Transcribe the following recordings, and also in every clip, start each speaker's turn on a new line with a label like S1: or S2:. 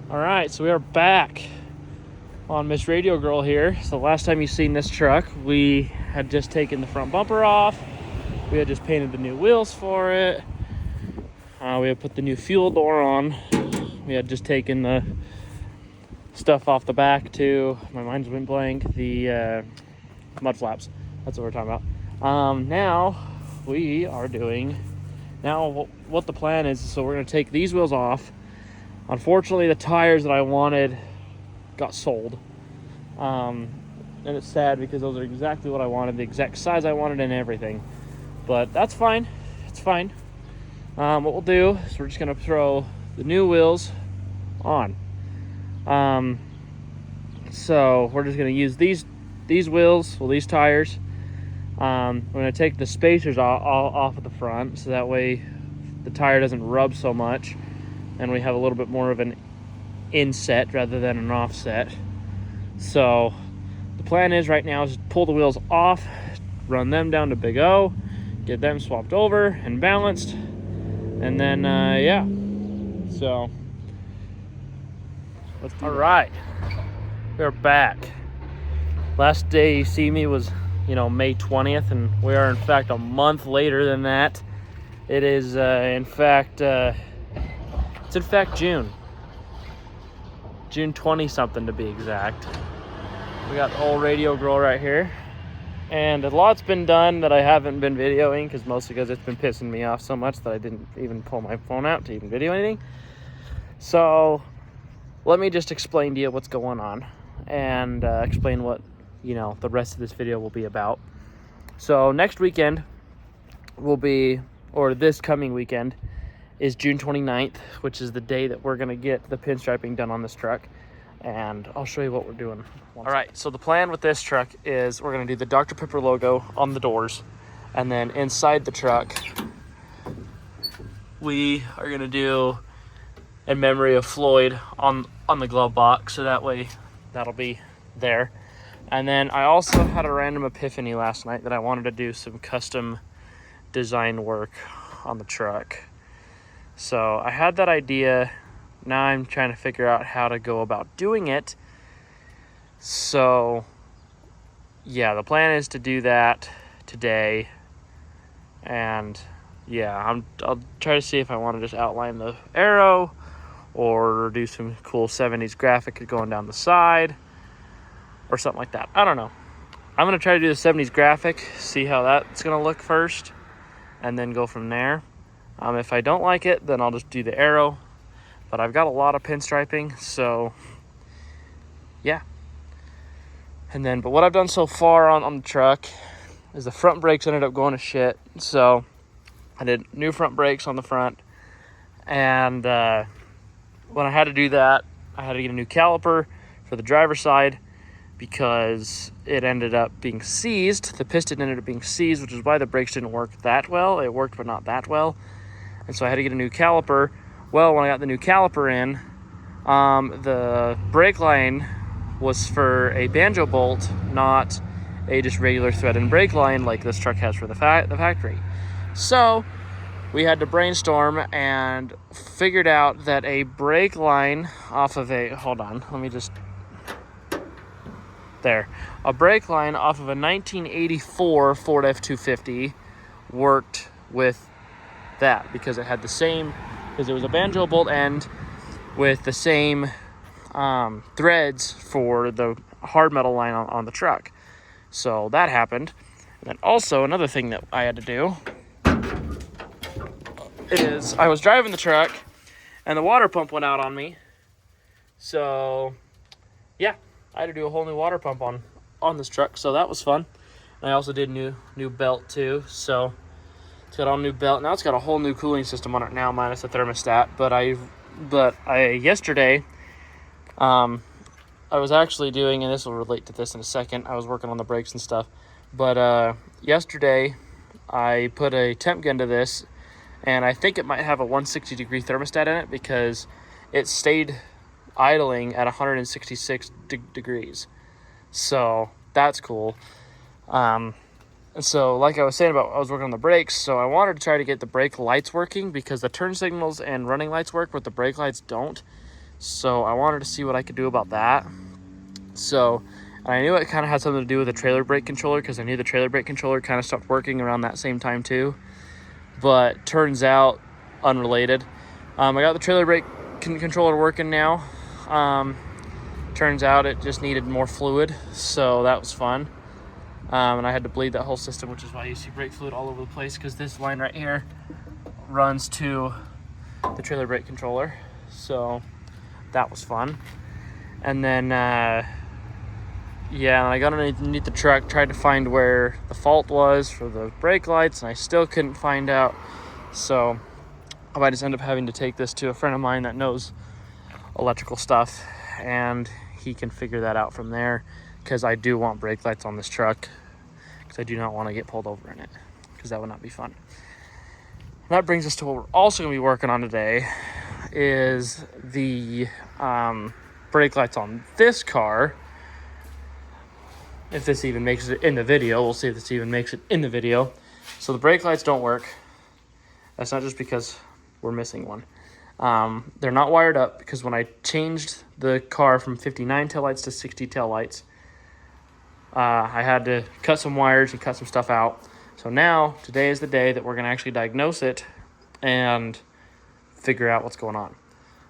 S1: All right, so we are back on Miss Radio Girl here. So the last time you seen this truck, we had just taken the front bumper off. We had just painted the new wheels for it. We had put the new fuel door on. We had just taken the stuff off the back too. My mind's been blank. The mud flaps. That's what we're talking about. Now we are doing. Now what the plan is, so we're going to take these wheels off. Unfortunately, the tires that I wanted got sold. And it's sad because those are exactly what I wanted, the exact size I wanted and everything. But that's fine. It's fine. What we'll do is we're just going to throw the new wheels on. So we're just going to use these wheels, well, these tires. We're going to take the spacers off of the front so that way the tire doesn't rub so much. And we have a little bit more of an inset rather than an offset. So the plan is right now is to pull the wheels off, run them down to Big O, get them swapped over and balanced, and then yeah. So let's do it. All right, we're back. Last day you see me was May 20th, and we are in fact a month later than that. It is in fact June 20 something to be exact. We got the old Radio Girl right here, and a lot's been done that I haven't been videoing because mostly because it's been pissing me off so much that I didn't even pull my phone out to even video anything. So let me just explain to you what's going on and explain what the rest of this video will be about. So next weekend will be, or this coming weekend, is June 29th, which is the day that we're going to get the pinstriping done on this truck. And I'll show you what we're doing. All right, so the plan with this truck is we're going to do the Dr. Pepper logo on the doors. And then inside the truck, we are going to do in memory of Floyd on the glove box. So that way that'll be there. And then I also had a random epiphany last night that I wanted to do some custom design work on the truck. So I had that idea. Now I'm trying to figure out how to go about doing it. So yeah, the plan is to do that today. And yeah, I'll try to see if I want to just outline the arrow or do some cool 70s graphic going down the side or something like that. I don't know. I'm going to try to do the 70s graphic, see how that's going to look first, and then go from there. If I don't like it, then I'll just do the arrow. But I've got a lot of pinstriping, so yeah. But what I've done so far on the truck is the front brakes ended up going to shit. So I did new front brakes on the front. And when I had to do that, I had to get a new caliper for the driver's side because it ended up being seized. The piston ended up being seized, which is why the brakes didn't work that well. It worked, but not that well. And so I had to get a new caliper. Well, when I got the new caliper in, the brake line was for a banjo bolt, not a just regular thread and brake line like this truck has for the factory. So we had to brainstorm and figured out that a brake line off of a, a brake line off of a 1984 Ford F-250 worked with that because it had the same, because it was a banjo bolt end with the same threads for the hard metal line on the truck. So that happened. And then also another thing that I had to do is I was driving the truck and the water pump went out on me. So yeah, I had to do a whole new water pump on this truck. So that was fun. And I also did new belt too. So it's got all new belt. Now it's got a whole new cooling system on it now, minus the thermostat. But I yesterday, I was actually doing, and this will relate to this in a second, I was working on the brakes and stuff. But yesterday, I put a temp gun to this, and I think it might have a 160 degree thermostat in it because it stayed idling at 166 degrees. So that's cool. And so like I was saying about, I was working on the brakes, so I wanted to try to get the brake lights working because the turn signals and running lights work, but the brake lights don't. So I wanted to see what I could do about that. So, and I knew it kind of had something to do with the trailer brake controller, because I knew the trailer brake controller kind of stopped working around that same time too. But turns out, unrelated. I got the trailer brake controller working now. Turns out it just needed more fluid, so that was fun. And I had to bleed that whole system, which is why you see brake fluid all over the place, because this line right here runs to the trailer brake controller. So that was fun. And then yeah, I got underneath the truck, tried to find where the fault was for the brake lights, and I still couldn't find out. So I might just end up having to take this to a friend of mine that knows electrical stuff, and he can figure that out from there, because I do want brake lights on this truck, because I do not want to get pulled over in it, because that would not be fun. That brings us to what we're also going to be working on today, is the brake lights on this car. If this even makes it in the video, we'll see if this even makes it in the video. So the brake lights don't work. That's not just because we're missing one. They're not wired up, because when I changed the car from 59 taillights to 60 taillights, I had to cut some wires and cut some stuff out. So now, today is the day that we're going to actually diagnose it and figure out what's going on.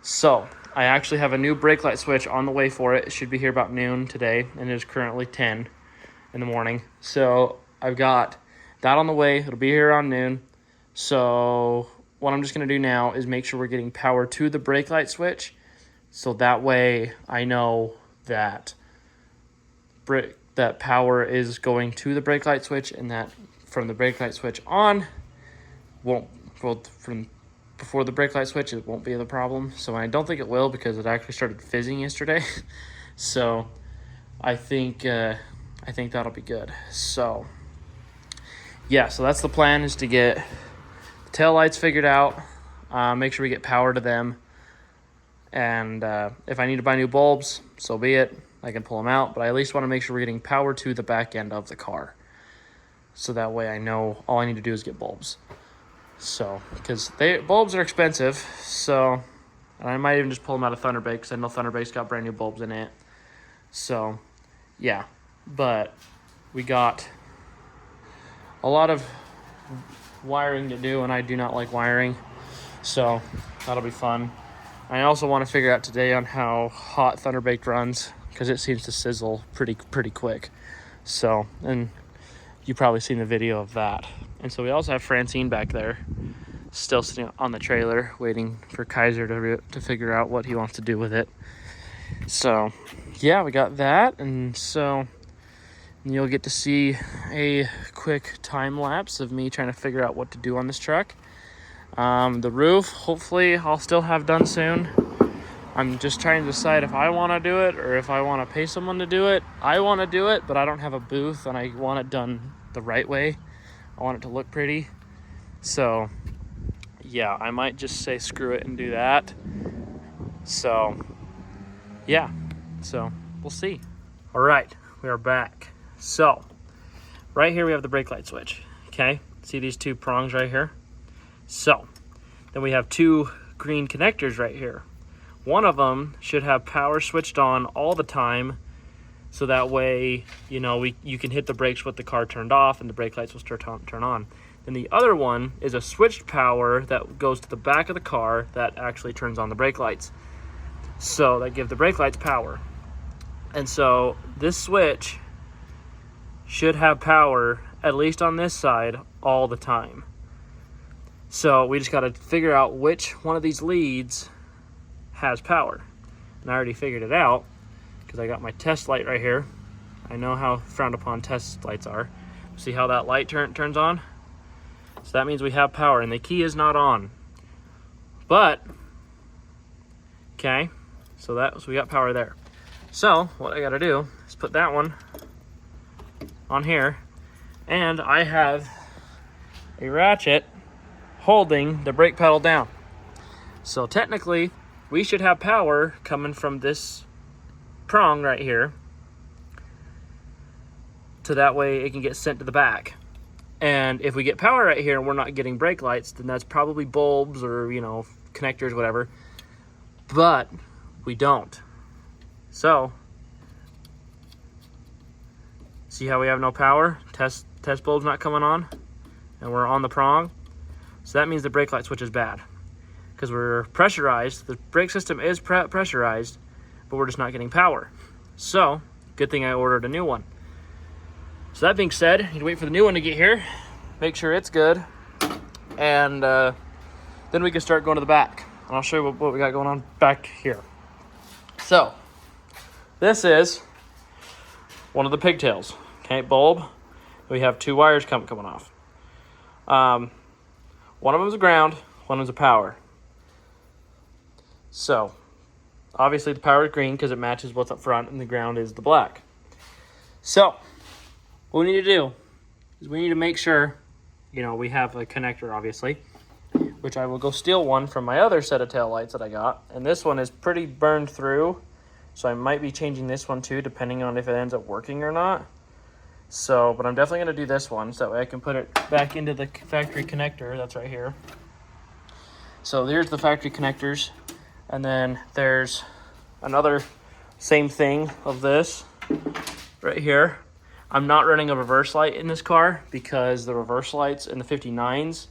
S1: So I actually have a new brake light switch on the way for it. It should be here about noon today, and it is currently 10 in the morning. So I've got that on the way. It'll be here around noon. So what I'm just going to do now is make sure we're getting power to the brake light switch, so that way I know that that power is going to the brake light switch, and that from the brake light switch on from before the brake light switch, it won't be the problem. So I don't think it will, because it actually started fizzing yesterday. So I think that'll be good. So yeah, so that's the plan, is to get the tail lights figured out, make sure we get power to them, and if I need to buy new bulbs, so be it. I can pull them out, but I at least want to make sure we're getting power to the back end of the car, so that way I know all I need to do is get bulbs. So, because bulbs are expensive, so, and I might even just pull them out of Thunderbake, because I know Thunderbake's got brand new bulbs in it. So yeah, but we got a lot of wiring to do, and I do not like wiring, so that'll be fun. I also want to figure out today on how hot Thunderbake runs, because it seems to sizzle pretty quick. So, and you've probably seen the video of that. And so we also have Francine back there, still sitting on the trailer, waiting for Kaiser to figure out what he wants to do with it. So yeah, we got that, and so you'll get to see a quick time lapse of me trying to figure out what to do on this truck. The roof, hopefully I'll still have done soon. I'm just trying to decide if I want to do it or if I want to pay someone to do it. I want to do it, but I don't have a booth, and I want it done the right way. I want it to look pretty. So yeah, I might just say screw it and do that. So yeah, so we'll see. All right, we are back. So right here we have the brake light switch. Okay, see these two prongs right here? So then we have two green connectors right here. One of them should have power switched on all the time, so that way, you know, you can hit the brakes with the car turned off and the brake lights will start turn on. Then the other one is a switched power that goes to the back of the car that actually turns on the brake lights. So that give the brake lights power. And so this switch should have power, at least on this side, all the time. So we just got to figure out which one of these leads has power. And I already figured it out, because I got my test light right here. I know how frowned upon test lights are. See how that light turns on? So that means we have power, and the key is not on. But, okay, so we got power there. So what I gotta do is put that one on here, and I have a ratchet holding the brake pedal down. So technically, we should have power coming from this prong right here, so that way it can get sent to the back. And if we get power right here and we're not getting brake lights, then that's probably bulbs or, you know, connectors, whatever. But we don't. So, see how we have no power? Test bulb's not coming on, and we're on the prong. So that means the brake light switch is bad, because we're pressurized. The brake system is pressurized, but we're just not getting power. So, good thing I ordered a new one. So that being said, you need to wait for the new one to get here, make sure it's good, and then we can start going to the back. And I'll show you what we got going on back here. So, this is one of the pigtails. Okay, bulb. We have 2 wires coming off. One of them is a ground, one of them is a power. So, obviously the power is green because it matches what's up front, and the ground is the black. So, what we need to do is we need to make sure, we have a connector, obviously, which I will go steal one from my other set of tail lights that I got. And this one is pretty burned through, so I might be changing this one too, depending on if it ends up working or not. So, but I'm definitely going to do this one, so that way I can put it back into the factory connector. That's right here. So there's the factory connectors. And then there's another same thing of this right here. I'm not running a reverse light in this car because the reverse lights in the 59s,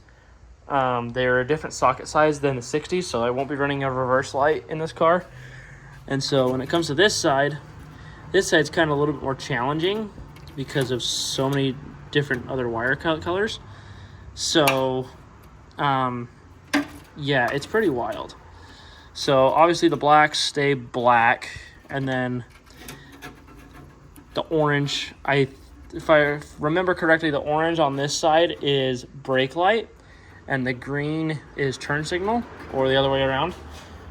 S1: they're a different socket size than the 60s, so I won't be running a reverse light in this car. And so when it comes to this side's kind of a little bit more challenging because of so many different other wire colors. So, yeah, it's pretty wild. So obviously the blacks stay black, and then the orange, if I remember correctly, the orange on this side is brake light, and the green is turn signal, or the other way around.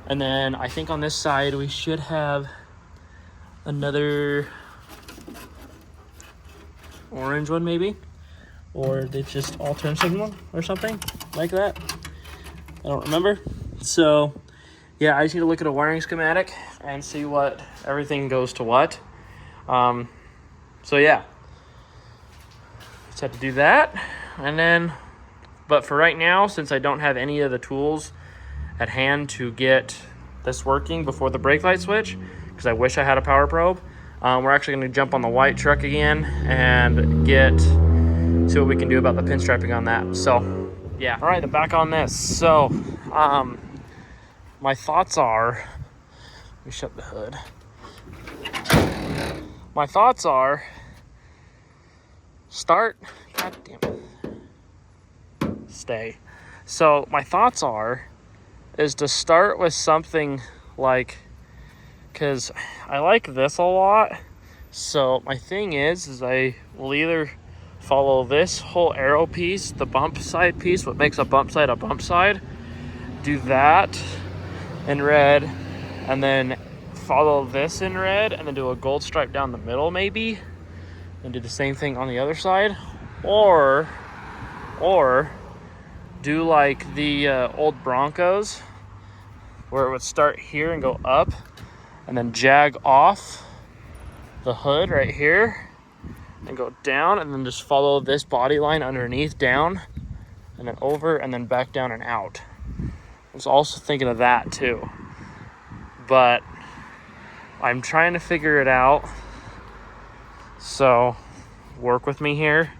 S1: And then I think on this side we should have another orange one maybe, or it's just all turn signal or something like that. I don't remember. So yeah, I just need to look at a wiring schematic and see what everything goes to what. So yeah, just have to do that. And then, but for right now, since I don't have any of the tools at hand to get this working before the brake light switch, because I wish I had a power probe, we're actually going to jump on the white truck again and see what we can do about the pinstriping on that. So yeah, all right, then back on this. So my thoughts are, let me shut the hood. My thoughts are, God damn it. Stay. So my thoughts is to start with something like, because I like this a lot. So my thing is I will either follow this whole arrow piece, the bump side piece, what makes a bump side, do that in red, and then follow this in red, and then do a gold stripe down the middle maybe, and do the same thing on the other side, or do like the old Broncos, where it would start here and go up and then jag off the hood right here and go down, and then just follow this body line underneath down and then over and then back down and out. I was also thinking of that too, but I'm trying to figure it out, so work with me here.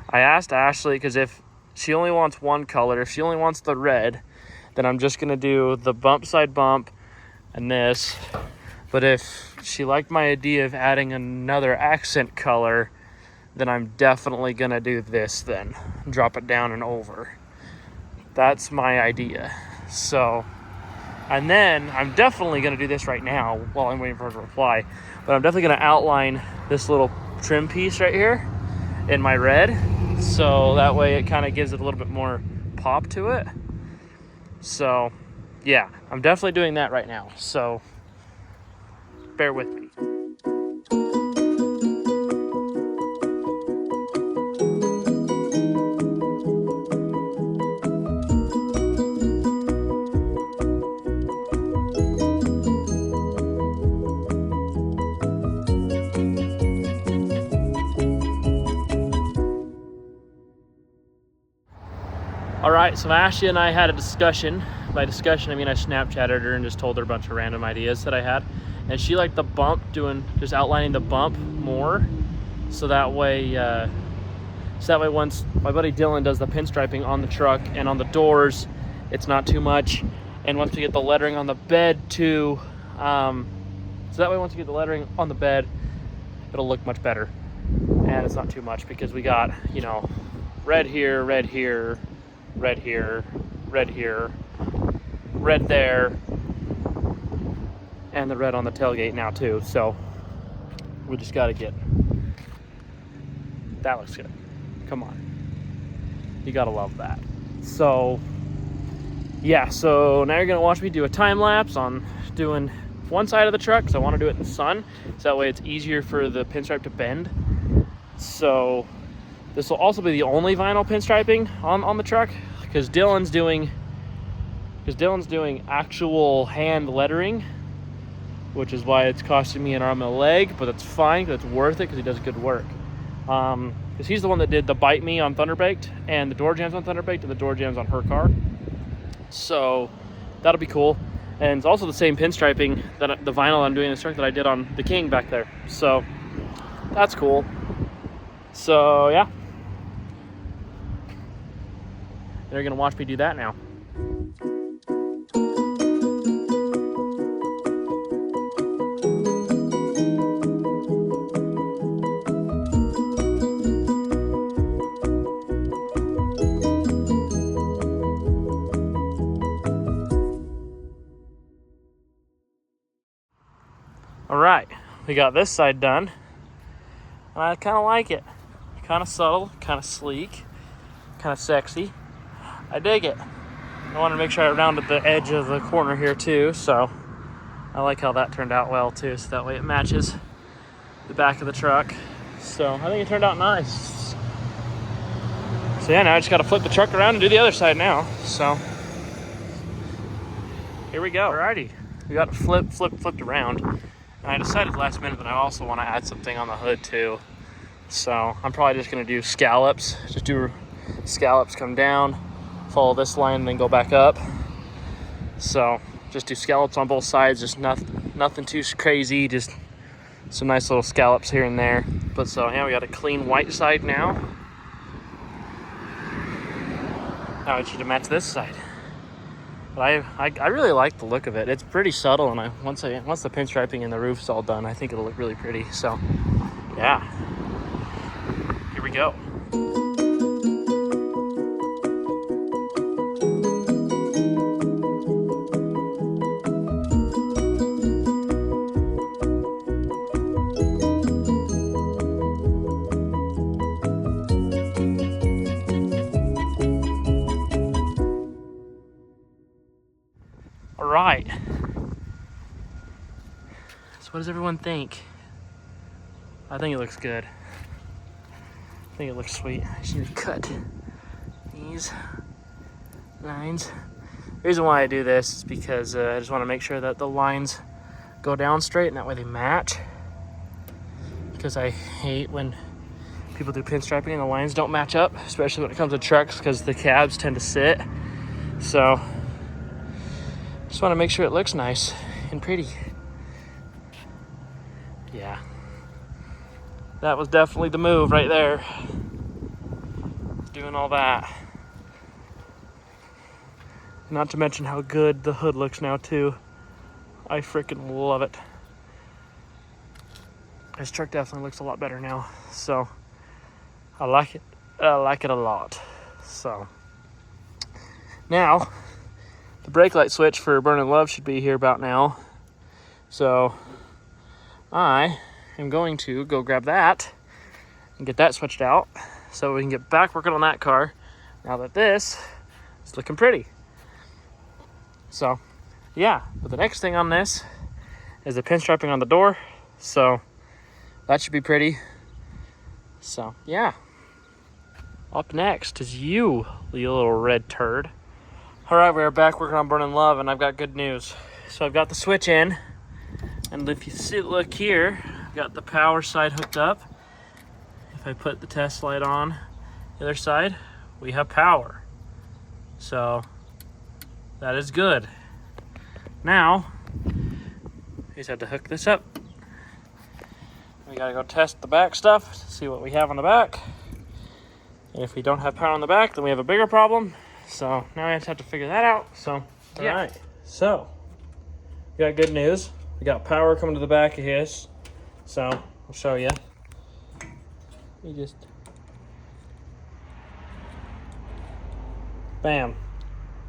S1: I asked Ashley, because if she only wants one color, if she only wants the red, then I'm just gonna do the bump side bump and this. But if she liked my idea of adding another accent color, then I'm definitely gonna do this then, drop it down and over. That's my idea. So, and then I'm definitely gonna do this right now while I'm waiting for her to reply, but I'm definitely gonna outline this little trim piece right here in my red, so that way it kind of gives it a little bit more pop to it. So yeah, I'm definitely doing that right now, so bear with me. All right, so Ashley and I had a discussion by discussion, I mean I Snapchatted her and just told her a bunch of random ideas that I had. And she liked the bump, just outlining the bump more. So that way once my buddy Dylan does the pinstriping on the truck and on the doors, it's not too much. And once we get the lettering on the bed too, so that way once you get the lettering on the bed, it'll look much better. And it's not too much because we got, you know, red here, red here, red here, red here, red there, and the red on the tailgate now too. So we just got to get, that looks good. Come on. You got to love that. So yeah, so now you're going to watch me do a time lapse on doing one side of the truck because I want to do it in the sun. So that way it's easier for the pinstripe to bend. So this will also be the only vinyl pinstriping on the truck because Dylan's doing actual hand lettering, which is why it's costing me an arm and a leg, but it's fine because it's worth it because he does good work. Because he's the one that did the Bite Me on Thunderbaked and the door jams on Thunderbaked and the door jams on her car. So that'll be cool. And it's also the same pinstriping, that the vinyl I'm doing in this truck that I did on the King back there. So that's cool. So yeah. They're gonna watch me do that now. All right, we got this side done. I kind of like it. Kind of subtle, kind of sleek, kind of sexy. I dig it. I wanted to make sure I rounded the edge of the corner here too, so I like how that turned out well too, so that way it matches the back of the truck. So I think it turned out nice. So yeah, now I just got to flip the truck around and do the other side now. So here we go. Alrighty, we got it flipped around. And I decided last minute that I also want to add something on the hood too. So I'm probably just going to do scallops. Just do scallops, come down, follow this line, and then go back up. So just do scallops on both sides. Just nothing too crazy. Just some nice little scallops here and there. But so yeah, we got a clean white side now. Now I just need to match this side. But I really like the look of it. It's pretty subtle, and once the pinstriping and the roof's all done, I think it'll look really pretty. So, yeah, here we go. Right. So what does everyone think? I think it looks good. I think it looks sweet. I just need to cut these lines. The reason why I do this is because I just want to make sure that the lines go down straight and that way they match. Because I hate when people do pinstriping and the lines don't match up, especially when it comes to trucks because the cabs tend to sit. So just want to make sure it looks nice and pretty. Yeah. That was definitely the move right there. Doing all that. Not to mention how good the hood looks now too. I freaking love it. This truck definitely looks a lot better now. So I like it. I like it a lot. So now the brake light switch for Burning Love should be here about now. So I am going to go grab that and get that switched out so we can get back working on that car now that this is looking pretty. So yeah, but the next thing on this is the pinstriping on the door. So that should be pretty. So yeah. Up next is you little red turd. All right, we're back working on Burning Love, and I've got good news. So I've got the switch in, and if you see, look here, I've got the power side hooked up. If I put the test light on the other side, we have power. So that is good. Now, we just have to hook this up. We gotta go test the back stuff, see what we have on the back. And if we don't have power on the back, then we have a bigger problem. So now I just have to figure that out. So, yeah. All right, so we got good news. We got power coming to the back of his. So I'll show you. You just, bam.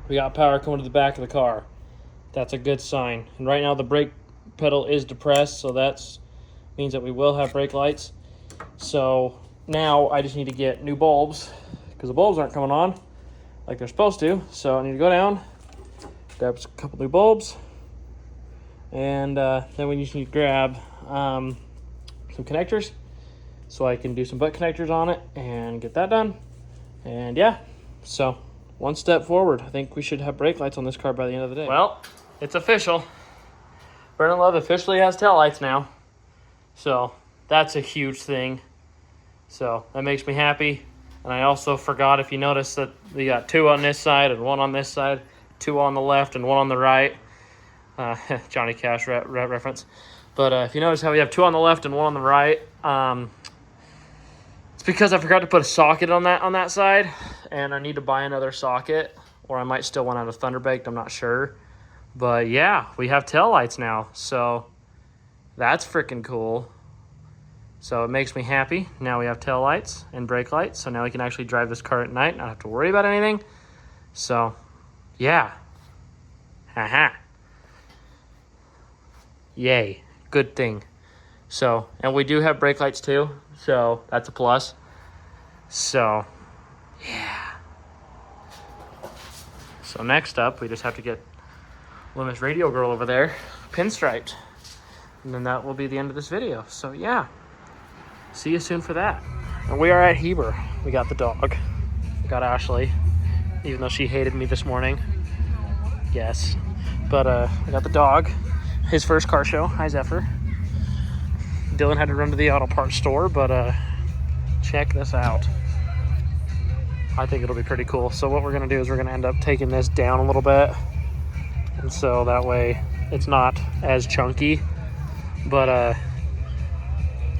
S1: We got power coming to the back of the car. That's a good sign. And right now the brake pedal is depressed, so that's means that we will have brake lights. So now I just need to get new bulbs because the bulbs aren't coming on like they're supposed to. So I need to go down, grab a couple new bulbs, and then we just need to grab some connectors so I can do some butt connectors on it and get that done. And yeah, so one step forward. I think we should have brake lights on this car by the end of the day. Well, it's official. Burn & Love officially has taillights now. So that's a huge thing. So that makes me happy. And I also forgot, if you notice, that we got 2 on this side and 1 on this side, 2 on the left and 1 on the right. Johnny Cash reference. But if you notice how we have 2 on the left and 1 on the right, it's because I forgot to put a socket on that side, and I need to buy another socket, or I might still want out of Thunderbaked, I'm not sure. But yeah, we have taillights now, so that's freaking cool. So it makes me happy. Now we have taillights and brake lights, so now we can actually drive this car at night, not have to worry about anything. So, yeah. Haha. Yay. Good thing. So, and we do have brake lights too, so that's a plus. So, yeah. So next up, we just have to get Loomis Radio Girl over there pinstriped. And then that will be the end of this video. So yeah, see you soon for that. And we are at Heber. We got the dog. We got Ashley, even though she hated me this morning. Yes. But we got the dog. His first car show. Hi, Zephyr. Dylan had to run to the auto parts store, but check this out. I think it'll be pretty cool. So what we're gonna do is we're gonna end up taking this down a little bit. And so that way it's not as chunky. But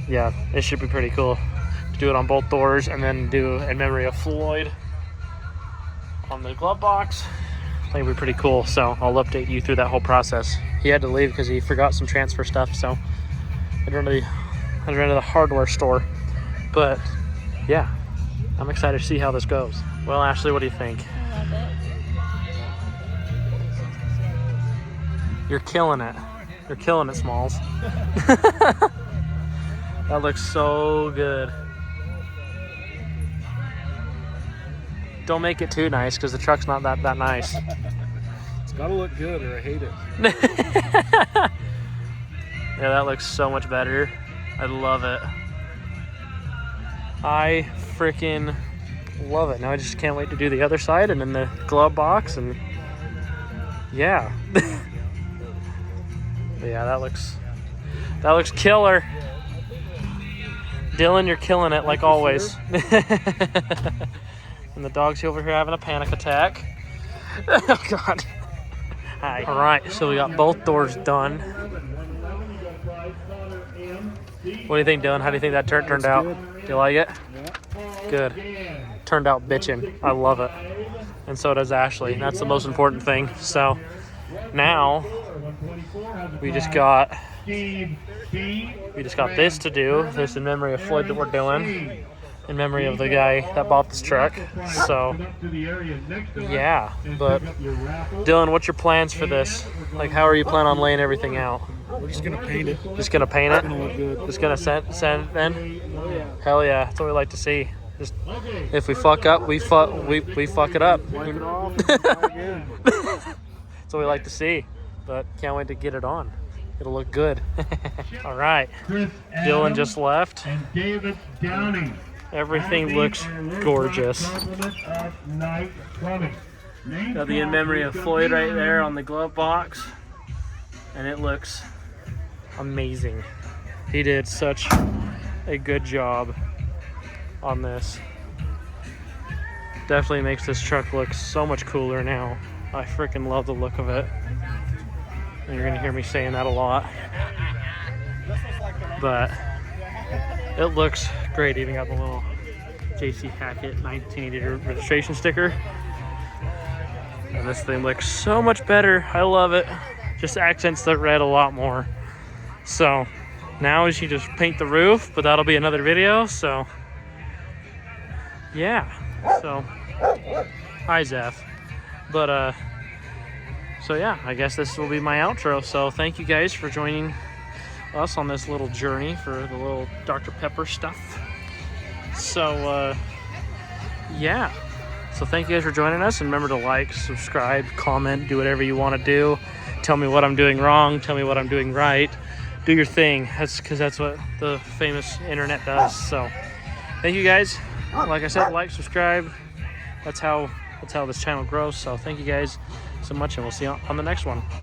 S1: yeah, it should be pretty cool to do it on both doors and then do in memory of Floyd on the glove box. I think it'd be pretty cool. So I'll update you through that whole process. He had to leave because he forgot some transfer stuff. So I'd run to the hardware store. But yeah, I'm excited to see how this goes. Well, Ashley, what do you think?
S2: I love it.
S1: You're killing it. You're killing it, Smalls. That looks so good. Don't make it too nice because the truck's not that nice.
S3: It's gotta look good or I hate it.
S1: Yeah, that looks so much better. I love it. I freaking love it. Now I just can't wait to do the other side and then the glove box, and yeah. But yeah, that looks killer. Dylan, you're killing it like always. And the dog's over here having a panic attack. Oh God. Hi. All right, so we got both doors done. What do you think, Dylan? How do you think that turned out?
S3: Good.
S1: Do you like it?
S3: Yeah.
S1: Good. Turned out bitchin'. I love it. And so does Ashley. That's the most important thing. So now we just got this to do. This in memory of Floyd that we're doing. In memory of the guy that bought this truck. So yeah. But Dylan, what's your plans for this? Like, how are you planning on laying everything out?
S3: We're just gonna paint it.
S1: Just gonna paint it?
S3: It's gonna look good.
S1: Just gonna send then?
S3: Oh yeah.
S1: Hell yeah, that's what we like to see. Just if we fuck up, we fuck it up.
S3: Wipe it off. And try again.
S1: That's what we like to see. But can't wait to get it on. It'll look good. All right. Dylan just left.
S4: And David Downing.
S1: Everything looks gorgeous. Got the in memory of Floyd right there on the glove box. And it looks amazing. He did such a good job on this. Definitely makes this truck look so much cooler now. I freaking love the look of it. And you're gonna hear me saying that a lot. But it looks great. Even got the little JC Hackett 1980 registration sticker. And this thing looks so much better. I love it. Just accents the red a lot more. So now is you just paint the roof, but that'll be another video. So yeah. So hi Zeph. But so yeah, I guess this will be my outro. So thank you guys for joining us on this little journey for the little Dr. Pepper stuff. So yeah. So thank you guys for joining us, and remember to like, subscribe, comment, do whatever you want to do. Tell me what I'm doing wrong, tell me what I'm doing right. Do your thing. That's because that's what the famous internet does. So thank you guys. Like I said, like, subscribe. That's how this channel grows. So thank you guys so much, and we'll see you on the next one.